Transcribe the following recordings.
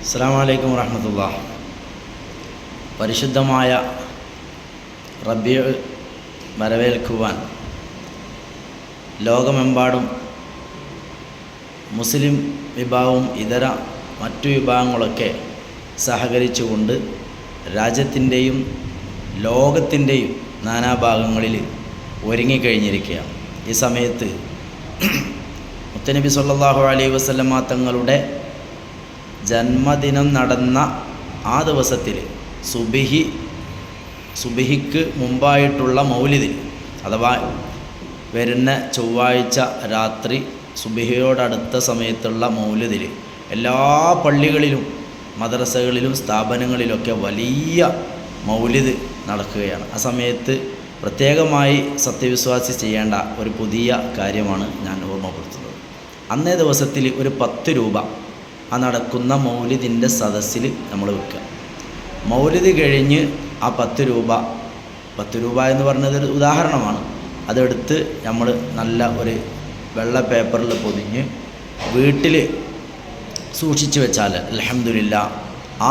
അസ്സലാമു അലൈക്കും വറഹ്മത്തുള്ളാഹി. പരിശുദ്ധമായ റബീഉ വരവേൽക്കുവാൻ ലോകമെമ്പാടും മുസ്ലിം വിഭാഗവും ഇതര മറ്റു വിഭാഗങ്ങളൊക്കെ സഹകരിച്ചുകൊണ്ട് രാജ്യത്തിൻ്റെയും ലോകത്തിൻ്റെയും നാനാഭാഗങ്ങളിൽ ഒരുങ്ങിക്കഴിഞ്ഞിരിക്കുകയാണ്. ഈ സമയത്ത് മുത്തനബി സല്ലല്ലാഹു അലൈഹി വസല്ലമ തങ്ങളുടെ ജന്മദിനം നടന്ന ആ ദിവസത്തിൽ സുബഹിക്ക് മുമ്പായിട്ടുള്ള മൗലിദിൽ, അഥവാ വരുന്ന ചൊവ്വാഴ്ച രാത്രി സുബഹിയോടടുത്ത സമയത്തുള്ള മൗലിദിൽ എല്ലാ പള്ളികളിലും മദ്രസകളിലും സ്ഥാപനങ്ങളിലൊക്കെ വലിയ മൗലിദ് നടക്കുകയാണ്. ആ സമയത്ത് പ്രത്യേകമായി സത്യവിശ്വാസി ചെയ്യേണ്ട ഒരു പുതിയ കാര്യമാണ് ഞാൻ ഓർമ്മപ്പെടുത്തുന്നത്. അന്നേ ദിവസത്തിൽ ഒരു 10 രൂപ ആ നടക്കുന്ന മൗലിദിൻ്റെ സദസ്സിൽ നമ്മൾ വെക്കുക. മൗലിദ് കഴിഞ്ഞ് ആ 10 രൂപ എന്ന് പറഞ്ഞതൊരു ഉദാഹരണമാണ്. അതെടുത്ത് നമ്മൾ നല്ല ഒരു വെള്ള പേപ്പറിൽ പൊതിഞ്ഞ് വീട്ടിൽ സൂക്ഷിച്ചു വെച്ചാൽ അൽഹംദുലില്ലാഹ്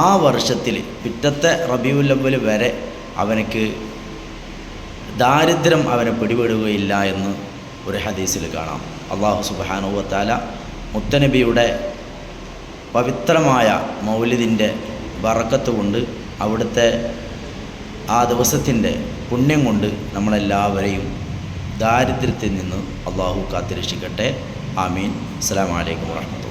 ആ വർഷത്തിൽ പിറ്റത്തെ റബീഉൽ അവ്വൽ വരെ അവനക്ക് ദാരിദ്ര്യം അവനെ പിടിപെടുകയില്ല എന്ന് ഒരു ഹദീസിൽ കാണാം. അല്ലാഹു സുബ്ഹാനഹു വ തആല മുത്തനബിയുടെ പവിത്രമായ മൗലിദിൻ്റെ ബറക്കത്ത് കൊണ്ട്, അവിടുത്തെ ആ ദിവസത്തിൻ്റെ പുണ്യം കൊണ്ട് നമ്മളെല്ലാവരെയും ദാരിദ്ര്യത്തിൽ നിന്ന് അല്ലാഹു കാത്തുരക്ഷിക്കട്ടെ. ആമീൻ. അസ്സലാമു അലൈക്കും വറഹ്മത്തുള്ളാഹി.